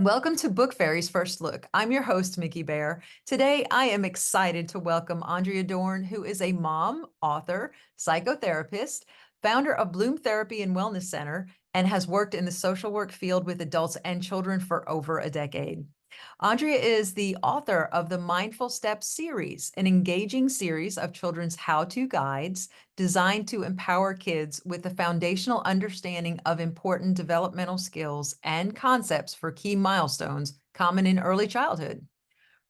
Welcome to Book Fairies First Look. I'm your host, Micki Bare. Today, I am excited to welcome Andrea Dorn, who is a mom, author, psychotherapist, founder of Bloom Therapy and Wellness Center, and has worked in the social work field with adults and children for over a decade. Andrea is the author of the Mindful Steps series, an engaging series of children's how-to guides designed to empower kids with the foundational understanding of important developmental skills and concepts for key milestones common in early childhood.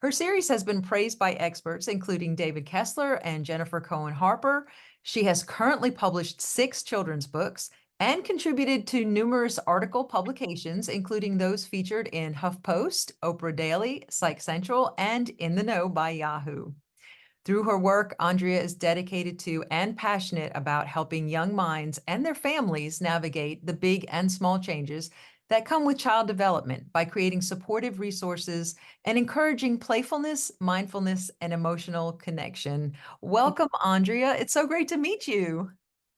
Her series has been praised by experts, including David Kessler and Jennifer Cohen Harper. She has currently published 6 children's books and contributed to numerous article publications, including those featured in HuffPost, Oprah Daily, Psych Central, and In the Know by Yahoo. Through her work, Andrea is dedicated to and passionate about helping young minds and their families navigate the big and small changes that come with child development by creating supportive resources and encouraging playfulness, mindfulness, and emotional connection. Welcome, Andrea. It's so great to meet you.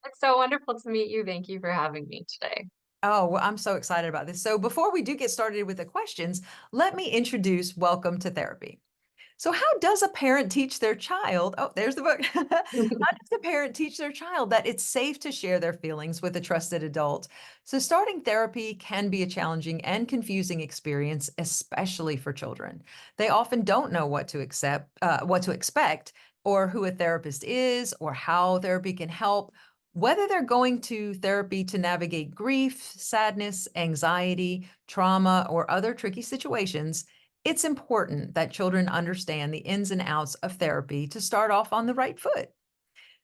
It's so wonderful to meet you. Thank you for having me today. Oh, well, I'm so excited about this. So, before we do get started with the questions, let me introduce Welcome to Therapy. So, how does a parent teach their child? Oh, there's the book. How does a parent teach their child that it's safe to share their feelings with a trusted adult? So, starting therapy can be a challenging and confusing experience, especially for children. They often don't know what to expect, or who a therapist is, or how therapy can help. Whether they're going to therapy to navigate grief, sadness, anxiety, trauma, or other tricky situations, it's important that children understand the ins and outs of therapy to start off on the right foot.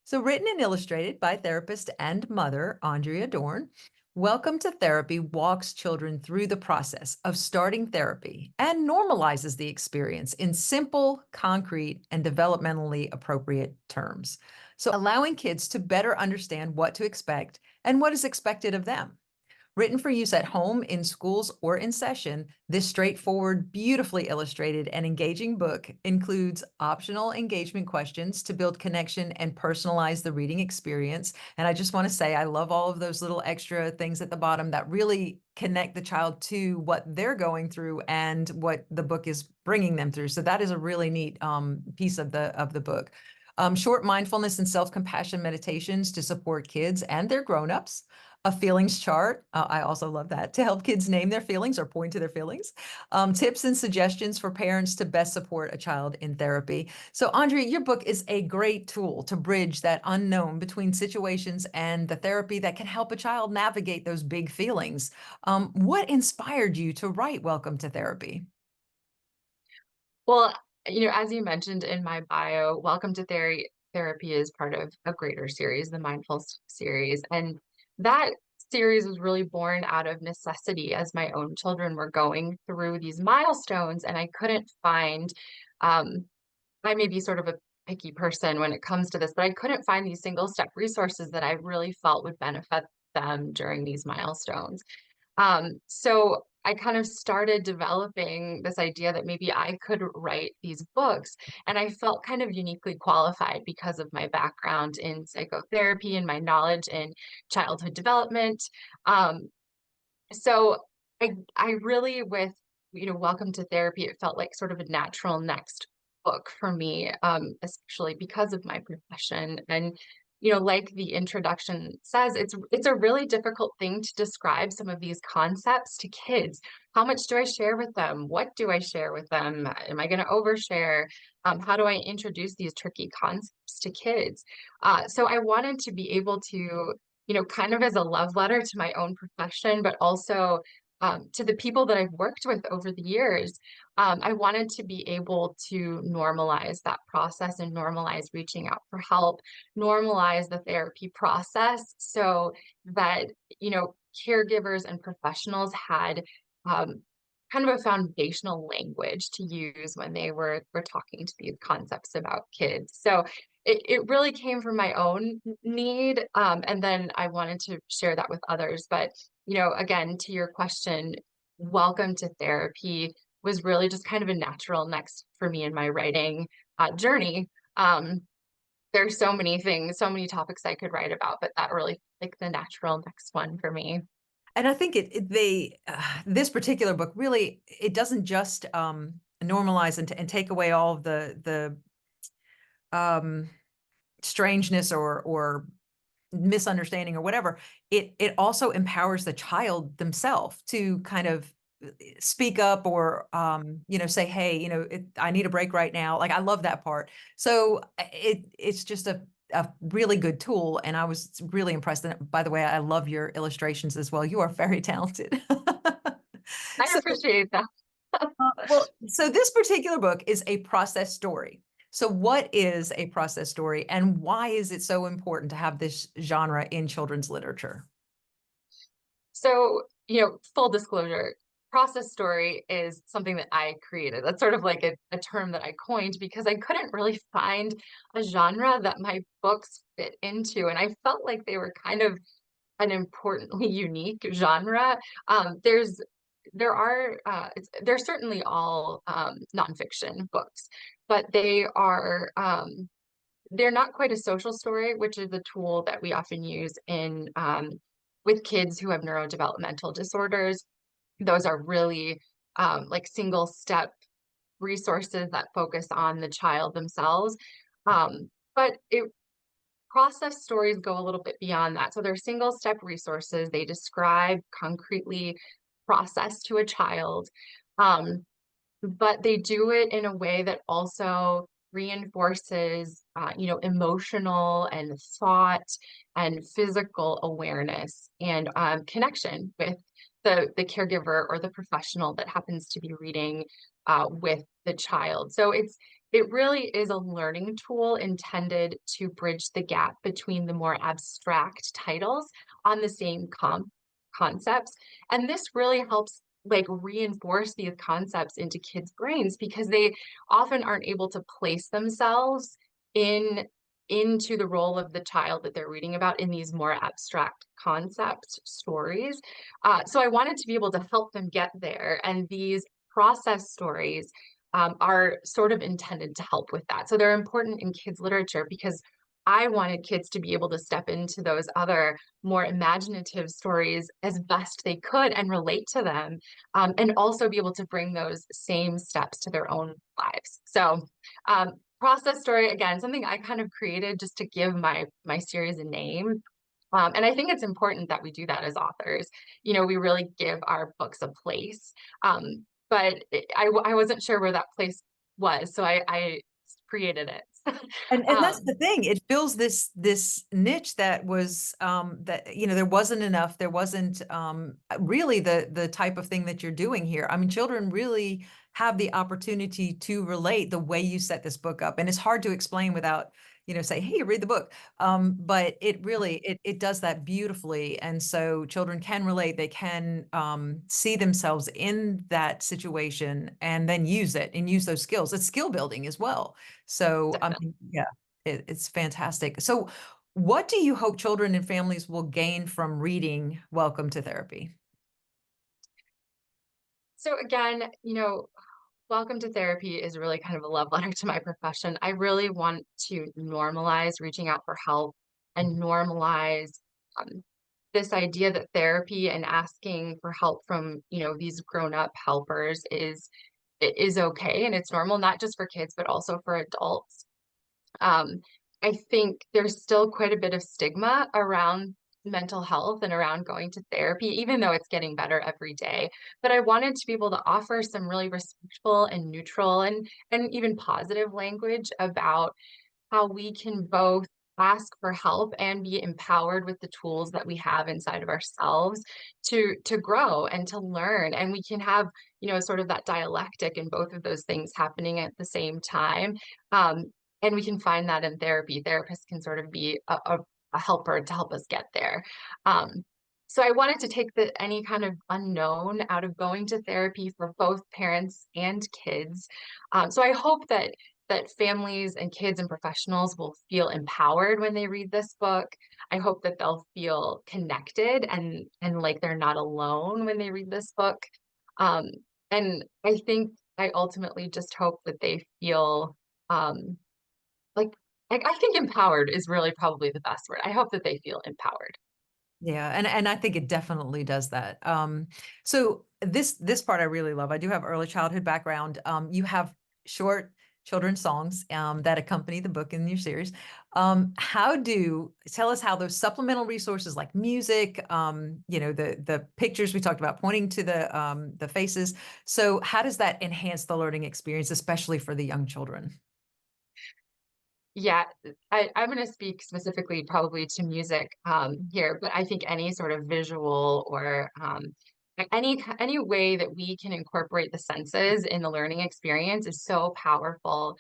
So, written and illustrated by therapist and mother Andrea Dorn, Welcome to Therapy walks children through the process of starting therapy and normalizes the experience in simple, concrete, and developmentally appropriate terms. So, allowing kids to better understand what to expect and what is expected of them. Written for use at home, in schools, or in session, this straightforward, beautifully illustrated, and engaging book includes optional engagement questions to build connection and personalize the reading experience. And I just want to say, I love all of those little extra things at the bottom that really connect the child to what they're going through and what the book is bringing them through. So that is a really neat piece of the book. Short mindfulness and self-compassion meditations to support kids and their grown-ups. A feelings chart. I also love that to help kids name their feelings or point to their feelings. Tips and suggestions for parents to best support a child in therapy. So, Andrea, your book is a great tool to bridge that unknown between situations and the therapy that can help a child navigate those big feelings. What inspired you to write Welcome to Therapy? Well, as you mentioned in my bio, Welcome to Therapy is part of a greater series, the series. And that series was really born out of necessity as my own children were going through these milestones, and I couldn't find, um, I may be sort of a picky person when it comes to this, but I couldn't find these single step resources that I really felt would benefit them during these milestones. So I kind of started developing this idea that maybe I could write these books. And I felt kind of uniquely qualified because of my background in psychotherapy and my knowledge in childhood development. Um, so I really, with, Welcome to Therapy, it felt like sort of a natural next book for me, especially because of my profession. And, like the introduction says, it's a really difficult thing to describe some of these concepts to kids. How much do I share with them? What do I share with them? Am I going to overshare? How do I introduce these tricky concepts to kids? So I wanted to be able to, kind of as a love letter to my own profession, but also to the people that I've worked with over the years. I wanted to be able to normalize that process and normalize reaching out for help, normalize the therapy process so that, caregivers and professionals had um, kind of a foundational language to use when they were talking to these concepts about kids. So it really came from my own need. And then I wanted to share that with others. But, again, to your question, Welcome to Therapy was really just kind of a natural next for me in my writing journey. There's so many things, so many topics I could write about, but that really like the natural next one for me. And I think this particular book really, it doesn't just normalize and take away all of the strangeness or misunderstanding or whatever. It also empowers the child themselves to kind of speak up or say, hey, I need a break right now. Like, I love that part. So it's just a really good tool, and I was really impressed. And by the way, I love your illustrations as well. You are very talented. I So, appreciate that. so this particular book is a process story. So what is a process story, and why is it so important to have this genre in children's literature? So, full disclosure, process story is something that I created. That's sort of like a term that I coined because I couldn't really find a genre that my books fit into. And I felt like they were kind of an importantly unique genre. There are, they're certainly all nonfiction books, but they're not quite a social story, which is a tool that we often use in with kids who have neurodevelopmental disorders. Those are really like single step resources that focus on the child themselves. But process stories go a little bit beyond that. So they're single step resources. They describe concretely process to a child. Um, but they do it in a way that also reinforces, emotional and thought and physical awareness and connection with the caregiver or the professional that happens to be reading with the child. So it really is a learning tool intended to bridge the gap between the more abstract titles on the same concepts. And this really helps like reinforce these concepts into kids' brains because they often aren't able to place themselves in into the role of the child that they're reading about in these more abstract concept stories. So I wanted to be able to help them get there, and these process stories are sort of intended to help with that. So they're important in kids' literature because I wanted kids to be able to step into those other more imaginative stories as best they could and relate to them, and also be able to bring those same steps to their own lives. So, process story again, something I kind of created just to give my series a name. And I think it's important that we do that as authors. We really give our books a place. But I wasn't sure where that place was, so I created it. And that's the um, thing. It fills this niche that there wasn't enough. There wasn't really the type of thing that you're doing here. I mean, children really have the opportunity to relate the way you set this book up, and it's hard to explain without say, hey, read the book. But it really it does that beautifully, and so children can relate. They can see themselves in that situation and then use it and use those skills. It's skill building as well. So, I Definitely. mean, yeah, it's fantastic. So, what do you hope children and families will gain from reading Welcome to Therapy? So again, welcome to therapy is really kind of a love letter to my profession. I really want to normalize reaching out for help and normalize um, this idea that therapy and asking for help from, these grown-up helpers is okay and it's normal, not just for kids, but also for adults. Um, I think there's still quite a bit of stigma around mental health and around going to therapy, even though it's getting better every day. But I wanted to be able to offer some really respectful and neutral and even positive language about how we can both ask for help and be empowered with the tools that we have inside of ourselves to grow and to learn, and we can have sort of that dialectic and both of those things happening at the same time. um, and we can find that in therapy. Therapists can sort of be a helper to help us get there. um, so I wanted to take any kind of unknown out of going to therapy for both parents and kids. So I hope that families and kids and professionals will feel empowered when they read this book. I hope that they'll feel connected and like they're not alone when they read this book. Um, and I think I ultimately just hope that they feel um, like I think empowered is really probably the best word. I hope that they feel empowered. Yeah, and I think it definitely does that. So this part I really love. I do have early childhood background. You have short children's songs that accompany the book in your series. How do tell us how those supplemental resources like music, the pictures we talked about pointing to the faces. So how does that enhance the learning experience, especially for the young children? Yeah, I'm gonna speak specifically probably to music, here, but I think any sort of visual or, any way that we can incorporate the senses in the learning experience is so powerful.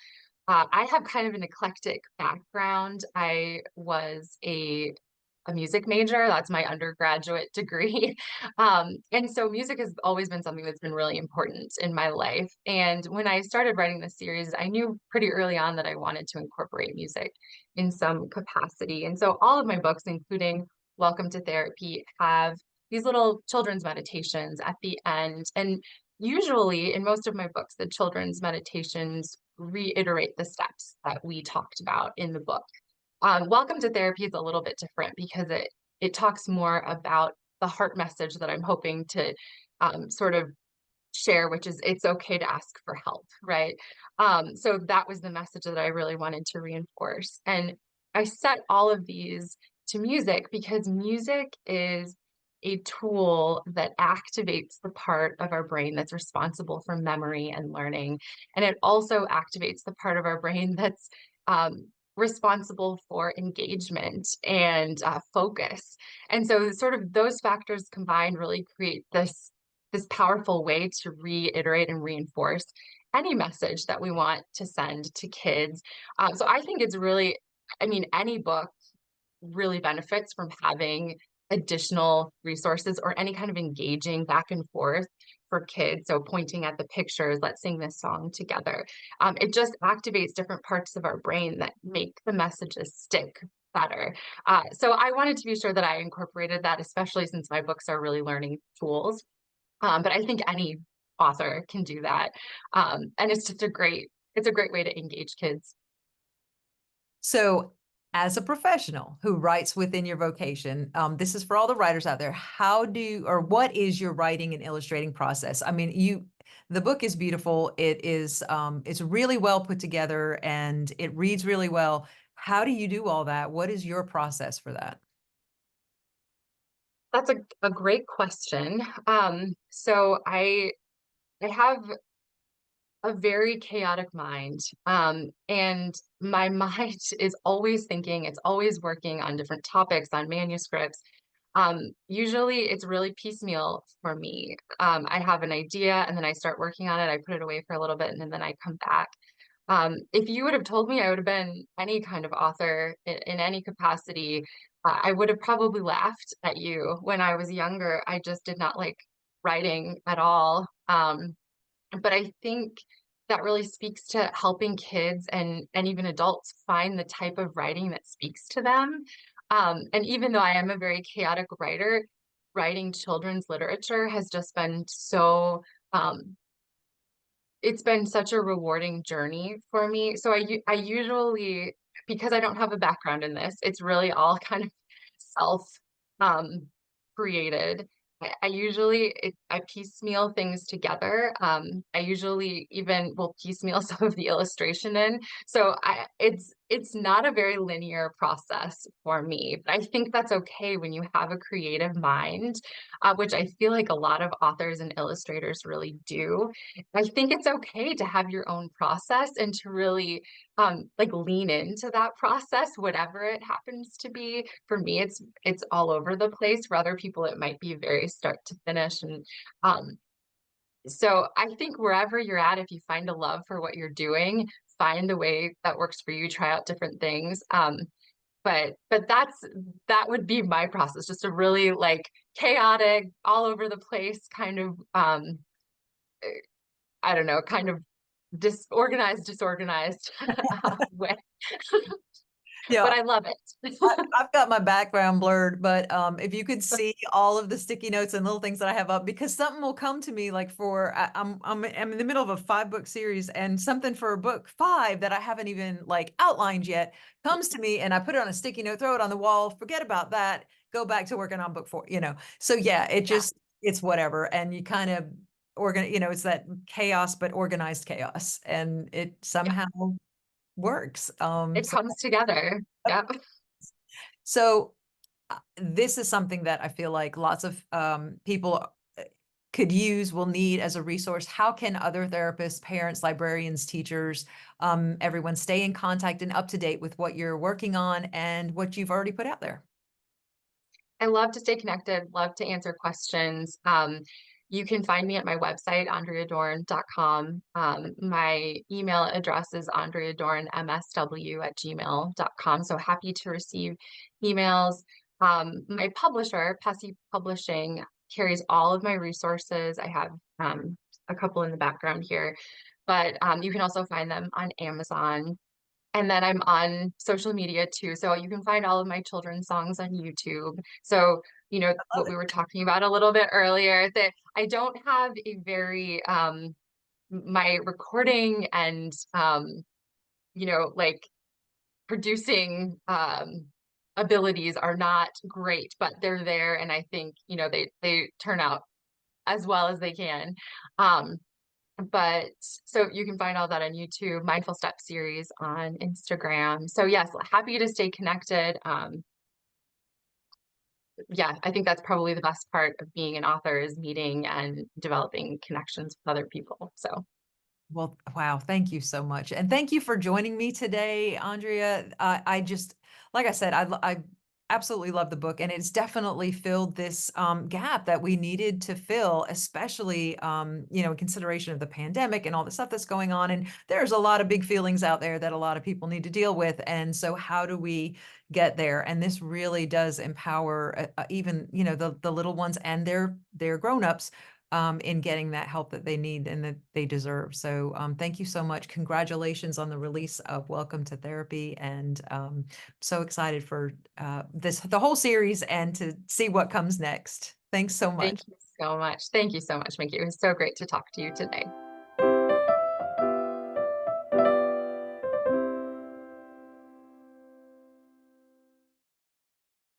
I have kind of an eclectic background. I was a music major. That's my undergraduate degree. And so music has always been something that's been really important in my life. And when I started writing this series, I knew pretty early on that I wanted to incorporate music in some capacity. And so all of my books, including Welcome to Therapy, have these little children's meditations at the end. And usually in most of my books, the children's meditations reiterate the steps that we talked about in the book. Welcome to Therapy is a little bit different because it talks more about the heart message that I'm hoping to sort of share, which is it's okay to ask for help, right? So that was the message that I really wanted to reinforce. And I set all of these to music because music is a tool that activates the part of our brain that's responsible for memory and learning. And it also activates the part of our brain that's responsible for engagement and focus. And so, sort of those factors combined really create this powerful way to reiterate and reinforce any message that we want to send to kids. So I think it's really, I mean, any book really benefits from having additional resources or any kind of engaging back and forth for kids. So pointing at the pictures, let's sing this song together. It just activates different parts of our brain that make the messages stick better. So I wanted to be sure that I incorporated that, especially since my books are really learning tools. But I think any author can do that. And it's a great way to engage kids. So, as a professional who writes within your vocation, this is for all the writers out there. How do or what is your writing and illustrating process? I mean, the book is beautiful. It's really well put together and it reads really well. How do you do all that? What is your process for that? That's a great question. So I have a very chaotic mind. And my mind is always thinking, it's always working on different topics, on manuscripts. Usually it's really piecemeal for me. I have an idea and then I start working on it. I put it away for a little bit and then I come back. If you would have told me I would have been any kind of author in any capacity, I would have probably laughed at you when I was younger. I just did not like writing at all. But I think that really speaks to helping kids and even adults find the type of writing that speaks to them. And even though I am a very chaotic writer, writing children's literature has just been so it's been such a rewarding journey for me. So I usually, because I don't have a background in this, it's really all kind of self um, created. I usually I piecemeal things together. I usually even will piecemeal some of the illustration in. So it's not a very linear process for me. But I think that's okay when you have a creative mind, which I feel like a lot of authors and illustrators really do. I think it's okay to have your own process and to really like lean into that process, whatever it happens to be. For me, it's all over the place. For other people, it might be very start to finish. And so I think wherever you're at, if you find a love for what you're doing, find a way that works for you, try out different things. But that would be my process, just a really like chaotic, all over the place kind of I don't know, kind of disorganized way. But Yeah, I love it. I've got my background blurred, but if you could see all of the sticky notes and little things that I have up, because something will come to me like I'm in the middle of a 5 book series, and something for book 5 that I haven't even like outlined yet comes to me, and I put it on a sticky note, throw it on the wall, forget about that. go back to working on book 4, So yeah, Yeah, it's whatever. And you kind of it's that chaos, but organized chaos. And it yeah, somehow works. it comes together. Yeah. So this is something that I feel like lots of people could use, will need as a resource. How can other therapists, parents, librarians, teachers, everyone stay in contact and up to date with what you're working on and what you've already put out there? I love to stay connected, love to answer questions. You can find me at my website, andreadorn.com. My email address is andreadornmsw@gmail.com. So happy to receive emails. My publisher, Pessy Publishing, carries all of my resources. I have a couple in the background here, but you can also find them on Amazon. And then I'm on social media too. So you can find all of my children's songs on YouTube. So, Love what it. we were talking about a little bit earlier, that I don't have a very, my recording and, like producing, abilities are not great, but they're there. And I think, they turn out as well as they can. Um, but so you can find all that on YouTube, Mindful Step series on Instagram. So yes, happy to stay connected. Yeah, I think that's probably the best part of being an author is meeting and developing connections with other people. So Well, wow, thank you so much. And thank you for joining me today, Andrea. I just, like I said, I absolutely love the book, and it's definitely filled this gap that we needed to fill, especially, in consideration of the pandemic and all the stuff that's going on. And there's a lot of big feelings out there that a lot of people need to deal with. And so how do we get there? And this really does empower even, the little ones and their grown-ups in getting that help that they need and that they deserve. So thank you so much. Congratulations on the release of Welcome to Therapy. And so excited for the whole series and to see what comes next. Thanks so much. thank you so much. Thank you so much, Micki. It was so great to talk to you today.